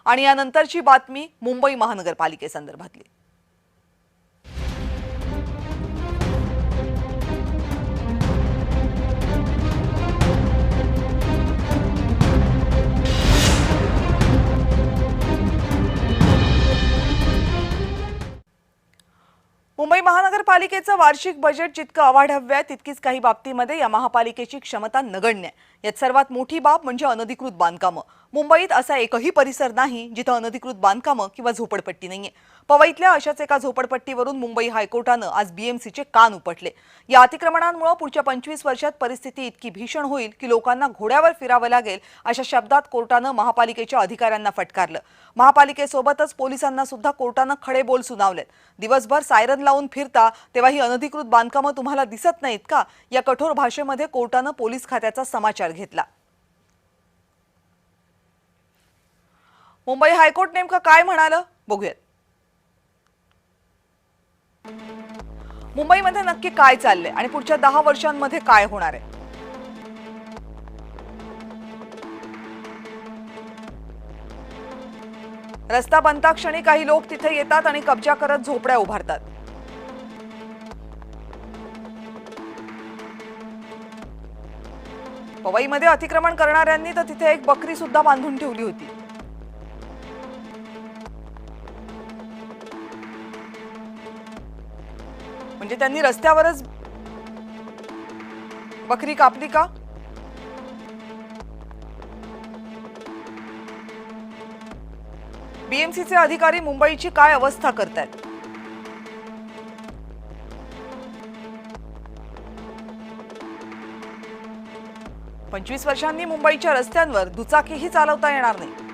आणि यानंतरची बातमी मुंबई महानगरपालिकेसंदर्भातली। मुंबई महानगरपालिकेचं वार्षिक बजेट जितकं अवाढव्य आहे तितकीच काही बाबतीमध्ये या महापालिकेची क्षमता नगण्य आहे। यात सर्वात मोठी बाब म्हणजे अनधिकृत बांधकामं। मुंबईत असा एकही परिसर नाही जिथे अनधिकृत बांधकामं किंवा झोपडपट्टी नाहीये। पवईतल्या अशाच एका झोपडपट्टीवरून मुंबई हायकोर्टानं आज बीएमसीचे कान उपटले। या अतिक्रमणांमुळे पुढच्या 25 वर्षात परिस्थिती इतकी भीषण होईल की लोकांना घोड्यावर फिरावं लागेल अशा शब्दात कोर्टानं महापालिकेच्या अधिकाऱ्यांना फटकारलं। महापालिकेसोबतच पोलिसांना सुद्धा कोर्टानं खडे बोल सुनावलेत। दिवसभर सायरन लावून फिरता तेव्हा ही अनधिकृत बांधकामं तुम्हाला दिसत नाहीत का, या कठोर भाषेमध्ये कोर्टानं पोलीस खात्याचा समाचार घेतला। मुंबई हायकोर्ट नेमकं काय म्हणालं बघूयात। मुंबईमध्ये नक्की काय चाललंय आणि पुढच्या 10 वर्षांमध्ये काय होणार आहे। रस्ता बनता क्षणी काही लोक तिथे येतात आणि कब्जा करत झोपड्या उभारतात। पवईमध्ये अतिक्रमण करणाऱ्यांनी तर तिथे एक बकरी सुद्धा बांधून ठेवली होती। म्हणजे त्यांनी रस्त्यावरच बकरी कापली का? बीएमसीचे अधिकारी मुंबईची काय अवस्था करतायत? पंचवीस वर्षांनी मुंबईच्या रस्त्यांवर दुचाकीही चालवता येणार नाही।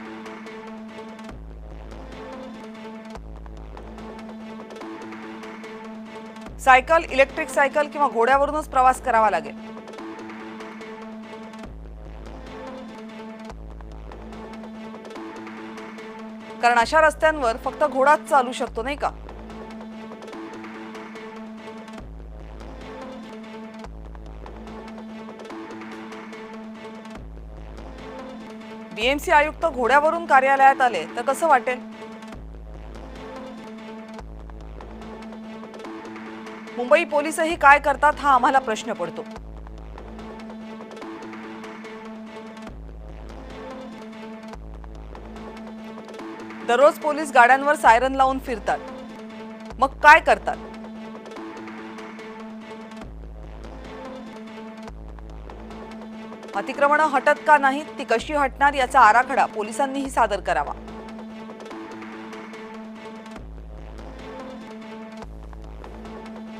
सायकल, इलेक्ट्रिक सायकल किंवा घोड्यावरूनच प्रवास करावा लागेल। कारण अशा रस्त्यांवर फक्त घोडाच चालू शकतो नाही का। बीएमसी आयुक्त घोड्यावरून कार्यालयात आले तर कसं वाटेल? मुंबई पोलीसही काय करतात हा आम्हाला प्रश्न पडतो। दररोज पोलीस गाड्यांवर सायरन लावून फिरतात, मग काय करतात? अतिक्रमणं हटत का नाहीत, ती कशी हटणार याचा आराखडा पोलिसांनीही सादर करावा।